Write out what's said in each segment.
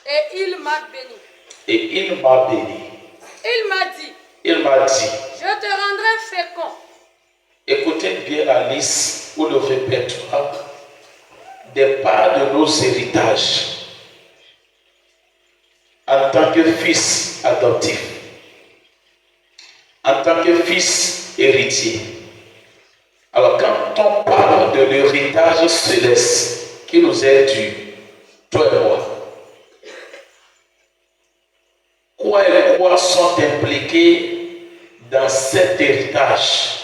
Et il m'a béni. Et il m'a béni. Il m'a dit, je te rendrai fécond. Écoutez bien la liste ou le répertoire des parts de nos héritages en tant que fils adoptif, en tant que fils héritier. Alors quand on parle de l'héritage céleste qui nous est dû, toi et moi, quoi et quoi sont impliqués dans cet héritage?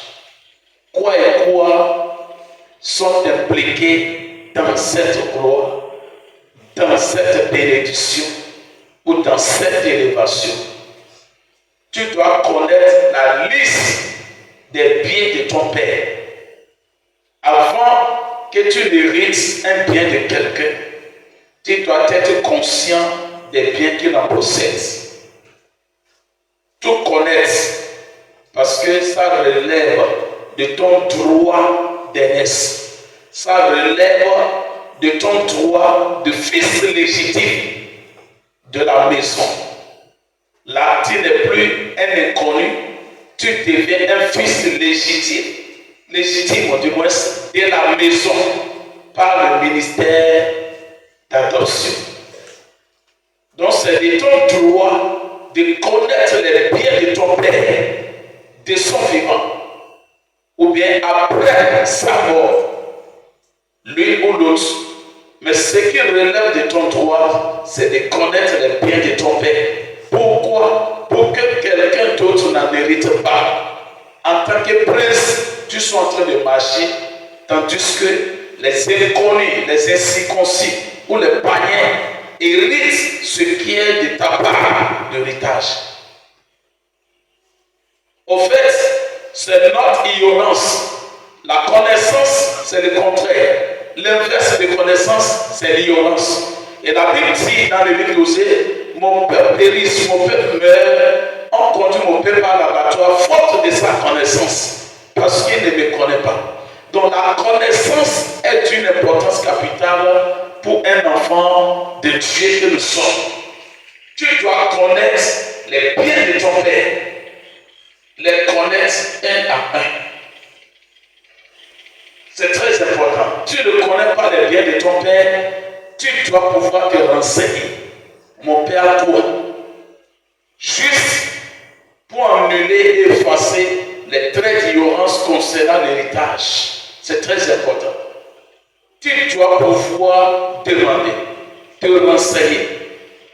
Quoi et quoi sont impliqués dans cette gloire, dans cette bénédiction ou dans cette élévation? Tu dois connaître la liste des biens de ton Père. Avant que tu n'hérites un bien de quelqu'un, tu dois être conscient des biens qu'il en possède. Tout connaître, parce que ça relève de ton droit d'aînesse. Ça relève de ton droit de fils légitime de la maison. Là, tu n'es plus un inconnu, tu deviens un fils légitime du moins, de la maison par le ministère d'adoption. Donc, c'est de ton droit de connaître les biens de ton Père, de son vivant, ou bien après sa mort, l'une ou l'autre. Mais ce qui relève de ton droit, c'est de connaître les biens de ton Père. Pourquoi? Pour que quelqu'un d'autre n'en hérite pas. En tant que prince, tu sois en train de marcher, tandis que les inconnus, les incirconcis ou les païens héritent ce qui est de ta part d'héritage. Au fait, c'est notre ignorance. La connaissance, c'est le contraire. L'inverse de connaissance, c'est l'ignorance. Et la Bible dit dans le livre d'Osée, mon peuple périt, mon peuple meurt, on conduit mon peuple à l'abattoir, faute de sa connaissance, parce qu'il ne me connaît pas. Donc la connaissance est d'une importance capitale pour un enfant de Dieu que nous sommes. Tu dois connaître les biens de ton Père, les connaître un à un. C'est très important. Tu ne connais pas les biens de ton Père, tu dois pouvoir te renseigner. Mon Père, toi, juste pour annuler et effacer les traits d'ignorance concernant l'héritage. C'est très important. Tu dois pouvoir demander, te renseigner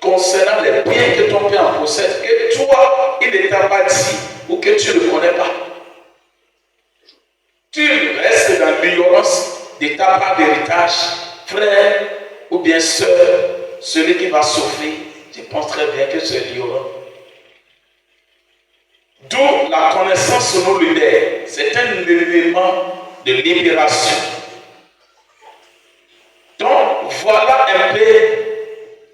concernant les biens que ton Père en possède, que toi, il ne t'a pas dit ou que tu ne connais pas. Tu restes dans l'ignorance de ta part d'héritage, frère ou bien sœur, celui qui va souffrir, je pense très bien que c'est l'ignorant. D'où la connaissance nous libère. C'est un élément de libération. Donc, voilà un peu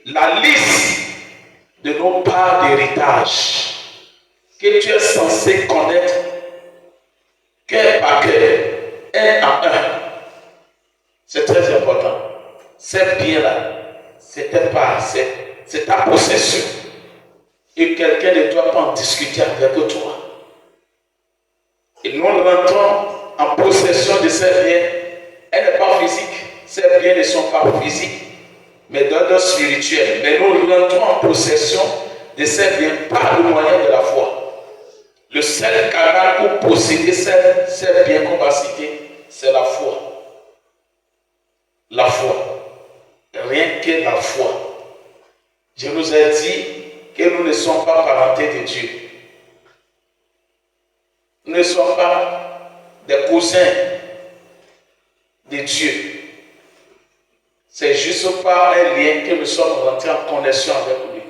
la liste de nos parts d'héritage que tu es censé connaître cœur par cœur, un à un. C'est très important. Ces biens-là, c'est ta part, c'est ta possession. Et quelqu'un ne doit pas en discuter avec toi. Et nous rentrons en possession de ces biens. Elle n'est pas physique. Ces biens ne sont pas physiques, mais d'ordre spirituel. Mais nous rentrons en possession de ces biens par le moyen de la foi. Le seul canal pour posséder ces biens qu'on va citer, c'est la foi. La foi. Rien que la foi. Je nous ai dit que nous ne sommes pas parentés de Dieu. Nous ne sommes pas des cousins de Dieu. C'est juste par un lien que nous sommes rentrés en connexion avec lui.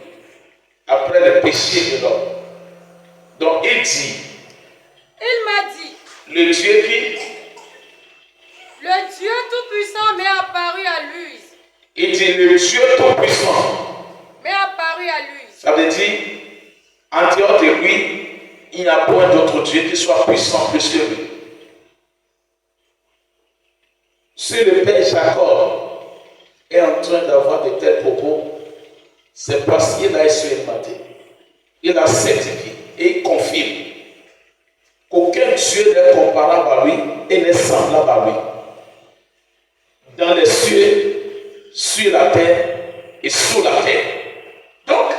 Après le péché de l'homme. Donc il dit. Il m'a dit. Le Dieu qui. Le Dieu Tout-Puissant m'est apparu à lui. Il dit le Dieu Tout-Puissant m'est apparu à lui. Ça veut dire, en dehors de lui, il n'y a point d'autre Dieu qui soit puissant plus que lui. Si le Père Jacob est en train d'avoir de tels propos, c'est parce qu'il a expérimenté. Il a certifié et il confirme qu'aucun Dieu n'est comparable à lui et n'est semblable à lui. Dans les cieux, sur la terre et sous la terre. Donc,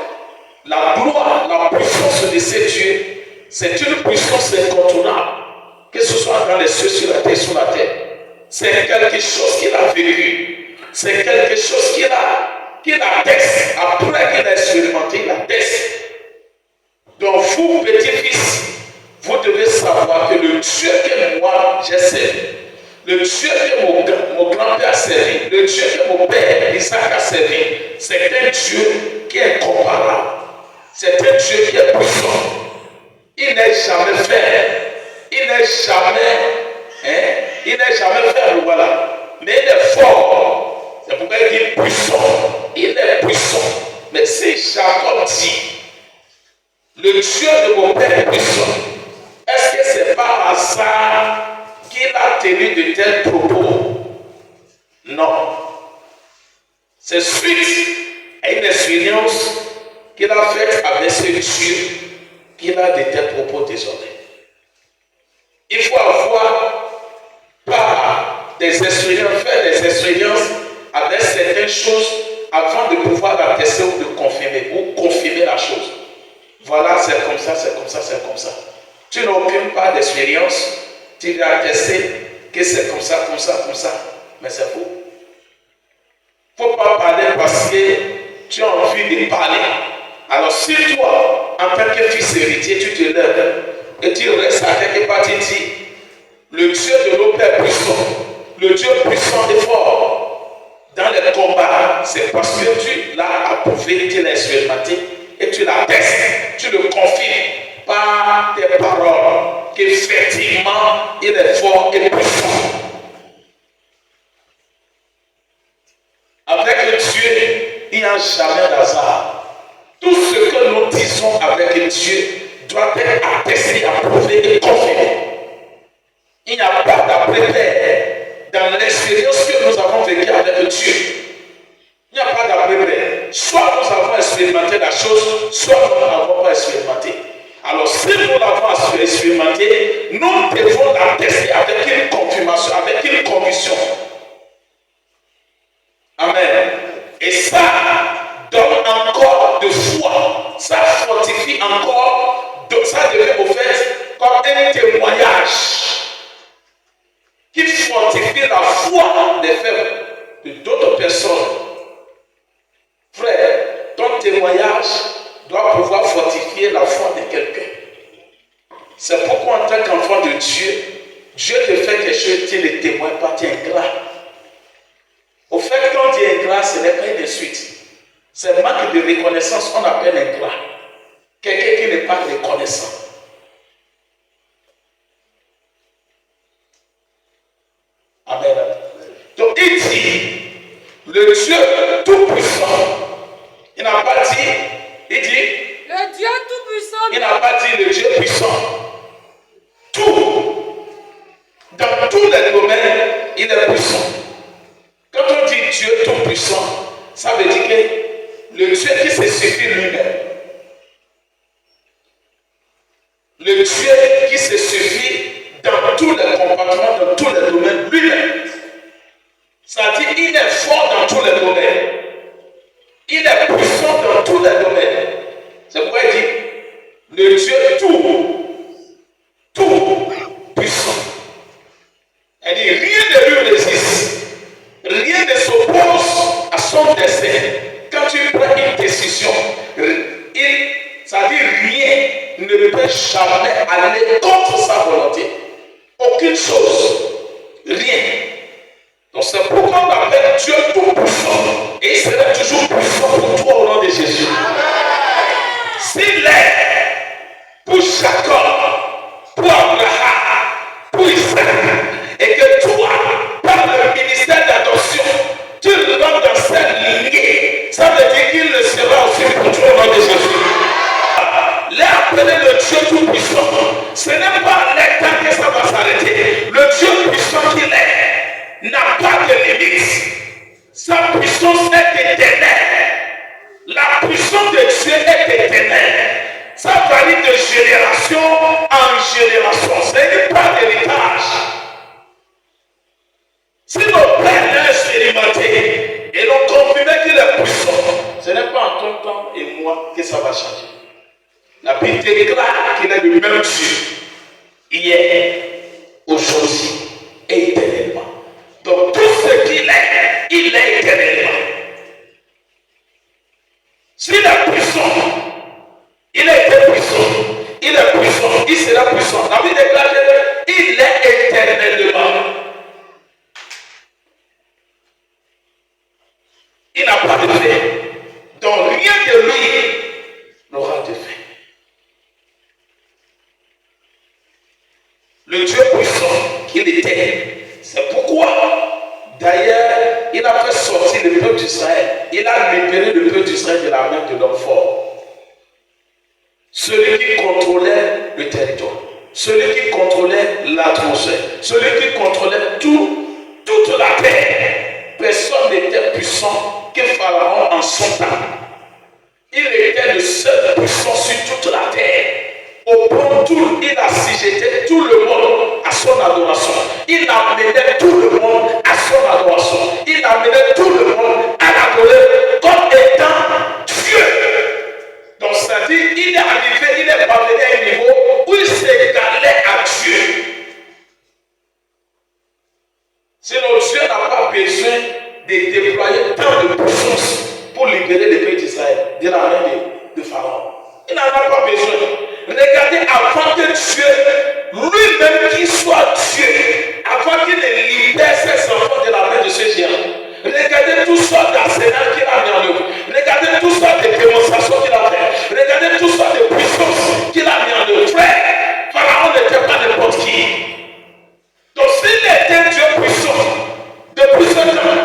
la gloire, la puissance de ces dieux, c'est une puissance incontournable. Que ce soit dans les cieux, sur la terre, sous la terre. C'est quelque chose qu'il a vécu. C'est quelque chose qu'il atteste. Après qu'il a expérimenté, il atteste. Donc vous, petits-fils, vous devez savoir que le Dieu que moi j'ai servi, le Dieu que mon grand-père a servi, le Dieu que mon père Isaac a servi, c'est un Dieu qui est incomparable. C'est un Dieu qui est puissant. Il n'est jamais fait. Il n'est jamais fait, voilà. Mais il est fort. C'est pourquoi il dit puissant. Il est puissant. Mais si Jacob dit, le Dieu de mon père est puissant, est-ce que c'est par hasard qu'il a tenu de tels propos? Non. C'est suite à une expérience qu'il a faite avec ce Dieu qu'il a de tels propos désormais. Il faut avoir par des expériences, faire des expériences avec certaines choses avant de pouvoir l'attester ou de confirmer ou confirmer la chose. Voilà, c'est comme ça, c'est comme ça, c'est comme ça. Tu n'as aucune part d'expérience, tu vas attester que c'est comme ça, comme ça, comme ça. Mais c'est faux. Il ne faut pas parler parce que tu as envie de parler. Alors si toi, en tant que fils héritier, tu te lèves et tu restes à quelque part, tu dis, le Dieu de nos pères puissant, le Dieu puissant et fort, dans les combats, c'est parce que tu l'as approuvé, tu l'as expérimenté et tu l'attestes, tu le confirmes par tes paroles qu'effectivement il est fort et puissant. Avec Dieu, il n'y a jamais d'hasard. Tout ce que nous disons avec Dieu doit être attesté, approuvé et confirmé. Il n'y a pas d'après-paix dans l'expérience que nous avons vécue avec Dieu. Il n'y a pas d'après-paix. Soit nous avons expérimenté la chose, soit nous ne l'avons pas expérimenté. Alors si nous l'avons expérimenté, nous devons l'attester avec une confirmation, avec une conviction. Amen. Et ça donne encore de foi. Ça fortifie encore. Ça devient au fait comme un témoignage qui fortifie la foi des faibles de d'autres personnes. Frère, ton témoignage doit pouvoir fortifier la foi de quelqu'un. C'est pourquoi en tant qu'enfant de Dieu, Dieu te fait quelque chose, tu ne témoignes pas, tu es ingrat. Au fait, quand on dit ingrat, ce n'est pas une suite. C'est manque de reconnaissance, on appelle ingrat. Quelqu'un qui n'est pas reconnaissant. Amen. Donc il dit, le Dieu tout-puissant, il n'a pas dit, il dit, le Dieu tout-puissant, il n'a pas dit le Dieu puissant. Tout, dans tous les domaines, il est puissant. Quand on dit Dieu tout-puissant, ça veut dire que le Dieu qui se suffit lui-même, le Dieu qui se suffit dans tous les compartiments, dans tous les domaines, lui-même. Ça dit qu'il est fort dans tous les domaines. Il est puissant dans tous les domaines. C'est pourquoi il dit le Dieu tout puissant. Elle dit rien ne lui résiste. Rien ne s'oppose à son dessein. Quand tu prends une décision, ça dit rien ne peut jamais aller contre sa volonté. Aucune chose. Rien. Donc c'est pourquoi on l'appelle Dieu tout-puissant. Et il sera toujours puissant pour toi au nom de Jésus. S'il est pour Jacob, pour Abraham, pour Isaac, et que toi, par le ministère d'adoption, tu rentres dans cette lignée, ça veut dire qu'il le sera aussi pour toi au nom de Jésus. L'appeler le Dieu tout-puissant, ce n'est pas l'état que ça va s'arrêter. Le Dieu puissant qu'il est n'a pas de limite. Sa puissance est éternelle. La puissance de Dieu est éternelle. Ça varie de génération en génération. C'est une part d'héritage. Si nos pères l'ont expérimenté et l'ont confirmé qu'il est puissant, ce n'est pas en ton temps et moi que ça va changer. La Bible déclare qu'il est le même Dieu hier, aujourd'hui et éternellement. Donc tout ce qu'il est, il est éternellement. S'il est puissant, il a été puissant, il est puissant, il sera puissant. La Bible déclare qu'il est éternellement. Il n'a pas de fait. Donc rien de lui n'aura de fait. Le Dieu puissant qu'il était, c'est pourquoi d'ailleurs il a fait sortir le peuple d'Israël. Il a libéré le peuple d'Israël de la main de l'homme fort. Celui qui contrôlait le territoire, celui qui contrôlait l'atmosphère, celui qui contrôlait toute la terre. Personne n'était puissant que Pharaon en son temps. Il était le seul puissant sur toute la terre. Au point où il assujettait tout le monde à son adoration. Il amenait tout le monde à son adoration. Il amenait tout le monde à l'adorer comme étant Dieu. Donc ça dit, il est arrivé, il est parvenu à un niveau où il s'égalait à Dieu. Sinon Dieu n'a pas besoin de déployer tant de puissance pour libérer le pays d'Israël de la main de Pharaon. Il n'en a pas besoin. Regardez, avant que Dieu, lui-même qui soit Dieu, avant qu'il ne libère ses enfants de la main de ce géant, regardez tout sortes d'arsenal qu'il a mis en œuvre. Regardez tout sortes de démonstrations qu'il a fait. Regardez tout sortes de puissances qu'il a mis en œuvre. Frère, Pharaon n'était pas n'importe qui. Donc s'il était Dieu puissant, depuis ce temps,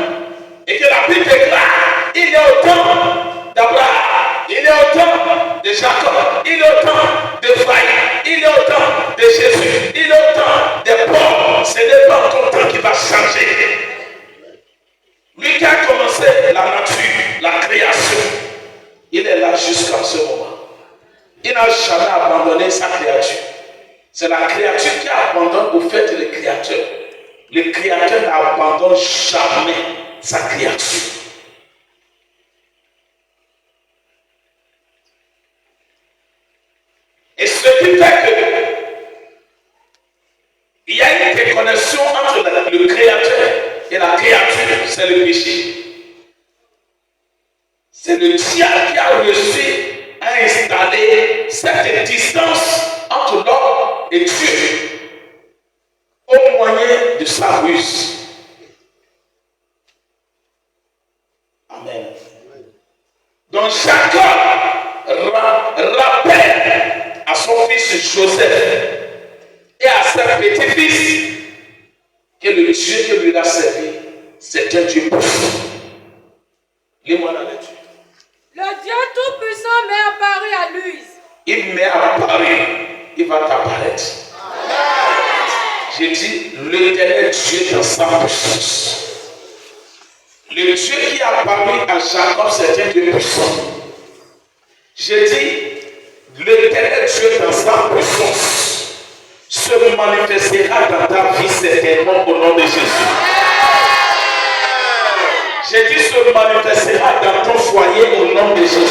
et que la Bible déclare, il est au temps d'Abraham, il est au temps de Jacob, il est au temps de Faï, il est au temps de Jésus, il est au temps de Paul. Ce n'est pas ton temps qui va changer. Lui qui a commencé la nature, la création, il est là jusqu'à ce moment. Il n'a jamais abandonné sa créature. C'est la créature qui abandonne au fait le créateur. Le créateur n'abandonne jamais sa créature. Et ce qui fait que il y a une déconnexion entre le créateur et la créature, c'est le péché. C'est le diable qui a réussi à installer cette distance entre l'homme et Dieu au moyen de sa ruse. Amen. Donc Jacob rappelle à son fils Joseph et à ses petits-fils que le Dieu que lui a servi, c'est un Dieu puissant. Lis-moi la lecture. Le Dieu Tout-Puissant m'est apparu à Luz. Il m'est apparu, il va t'apparaître. J'ai dit, l'Éternel Dieu dans sa puissance. Le Dieu qui est apparu à Jacob, c'est un Dieu puissant. J'ai dit, l'Éternel Dieu dans sa puissance se manifestera dans ta vie certainement au nom de Jésus. J'ai dit, se manifestera dans ton foyer au nom de Jésus.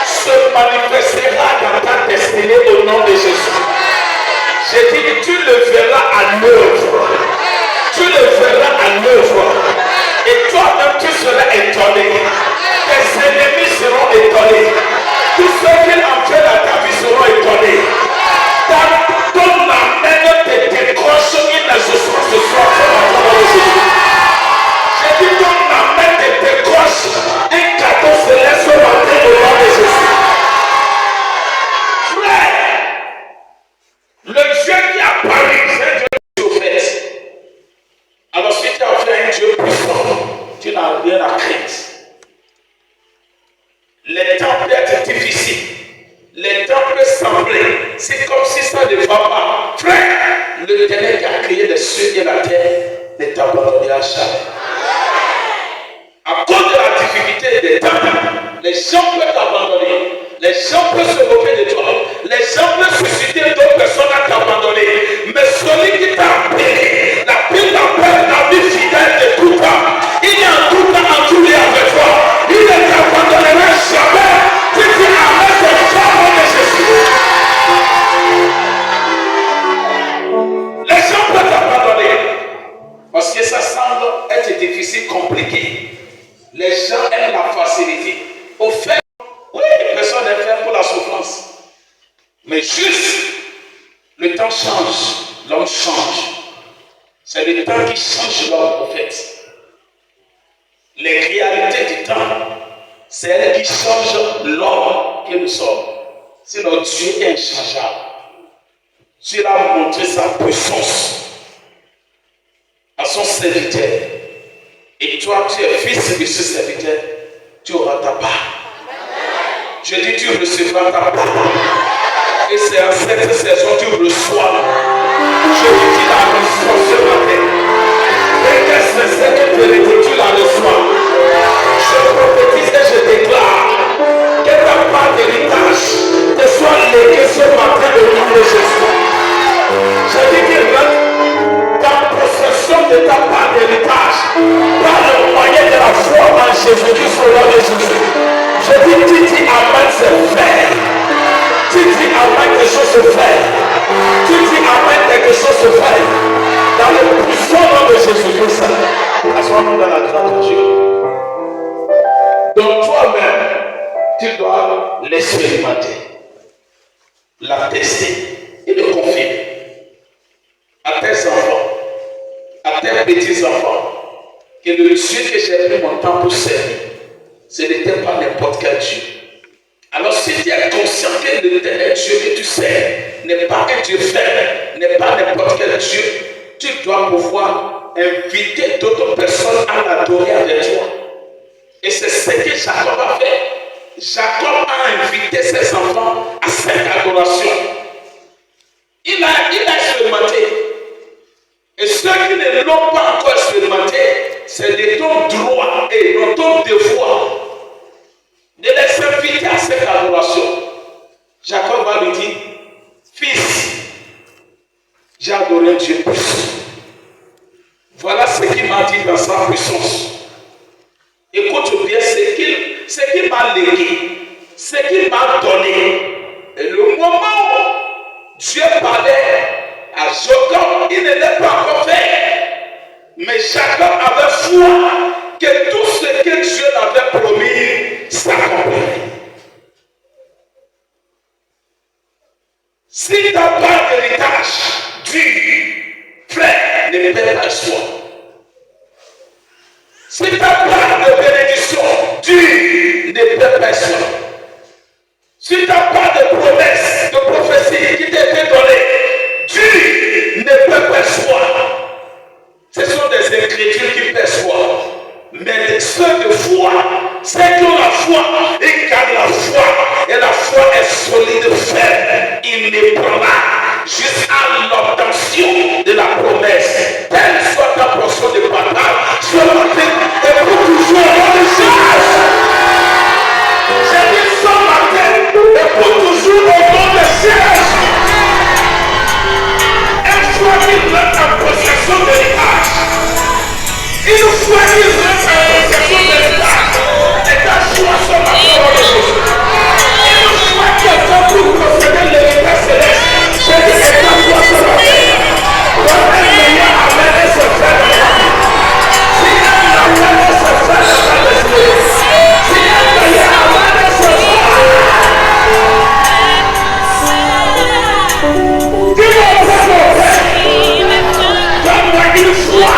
Se manifestera dans ta destinée au nom de Jésus. J'ai dit, tu le verras à l'œuvre. Tu le verras à l'œuvre. Et toi-même, tu seras étonné. Tes ennemis seront étonnés. Tous ceux qui ont fait à ta vie seront étonnés. Ton amène te décroche une exaucement ce soir au nom de Jésus. J'ai dit, ton amène te décroche un cadeau céleste au matin au nom de Jésus. Le Dieu qui a apparu, c'est un Dieu au fait. Alors si tu as fait un Dieu puissant, tu n'as rien à craindre. Les temps peuvent être difficiles. Les temps peuvent sembler. C'est comme si ça ne va pas. Frère, l'Éternel qui a créé les cieux et la terre ne t'abandonnera jamais. À cause de la difficulté, l'activité des temps. Les gens peuvent t'abandonner. Les gens peuvent se moquer de toi. Les gens peuvent susciter d'autres personnes à t'abandonner. Mais celui qui t'a appelé, la Bible t'appelle la vie fidèle de tout temps. Il est en tout temps entouré avec toi. Il ne t'abandonnera jamais. Tu dis Amen, c'est fort de Jésus. Les gens peuvent t'abandonner. Parce que ça semble être difficile, compliqué. Les gens aiment la facilité. Au fait, oui, personne n'est fait pour la souffrance. Mais juste, le temps change, l'homme change. C'est le temps qui change l'homme, au fait. Les réalités du temps, c'est elle qui change l'homme que nous sommes. Sinon, Dieu est inchangeable. Dieu a montré sa puissance à son serviteur. Et toi, tu es fils de ce serviteur, tu auras ta part. Je dis, tu recevras ta part. Et c'est en cette saison que tu reçois. Je te dis la reçois ce matin. Et que c'est cette vérité, tu la reçois. Je prophétise et je déclare que ta part d'héritage te soit léguée ce matin au nom de Jésus. Je dis que ta possession de ta part d'héritage par le moyen de la foi en Jésus-Christ au nom de Jésus. Je dis, tu dis Amen, c'est fait. Tu dis Amen, quelque chose se fait. Tu dis Amen, quelque chose se fait. Dans le puissant nom de Jésus-Christ. Assois-nous dans la grâce de Dieu. Donc toi-même, tu dois l'expérimenter, la tester et le confirmer. À tes enfants, à tes petits-enfants, que le Dieu que j'ai pris mon temps pour servir, ce n'était pas n'importe quel Dieu. Alors si tu es conscient que l'éternel Dieu que tu sers n'est pas un Dieu faible, n'est pas n'importe quel Dieu, tu dois pouvoir inviter d'autres personnes à l'adorer avec toi. Et c'est ce que Jacob a fait. Jacob a invité ses enfants à cette adoration. Il a expérimenté. Et ceux qui ne l'ont pas encore expérimenté, c'est de ton droit et de ton devoir de les inviter à cette adoration. Jacob va lui dire, fils, j'ai adoré Dieu plus. Voilà ce qu'il m'a dit dans sa puissance. Écoute bien ce qu'il m'a légué, ce qu'il m'a donné. Et le moment où Dieu parlait à Jacob, il ne l'a pas encore fait. Mais Jacob avait foi que tout ce que Dieu l'avait promis s'accomplirait. Si tu n'as pas d'héritage dur, frère, ne perds pas espoir. Si tu n'as pas de bénédiction dure, ne perds pas espoir. Si tu n'as pas de promesse, de prophétie qui t'a été donnée, dure, ne perds pas espoir. Ce sont des ingrédients qui perçoivent. Mais ceux de foi, ceux qui ont la foi, ils gardent la foi. Et la foi est solide, ferme, inébranlable, jusqu'à l'obtention de la promesse. Telle soit ta portion de bataille, ce matin, et pour toujours dans les choses. J'ai dit ce matin, et pour toujours au nom de Jésus. Une fois qu'il prend en possession de l'héritage, une fois qu'il prend en possession de l'héritage, et ta joie sur la parole de Jésus. Une fois qu'il prend pour posséder l'héritage céleste, j'ai dit et ta joie sur la terre. Quand un meilleur amène et se fait de la vie. Si un amène et se fait de la vie. Si un meilleur amène et se fait. Dis-moi, mon père, donne-moi une foi.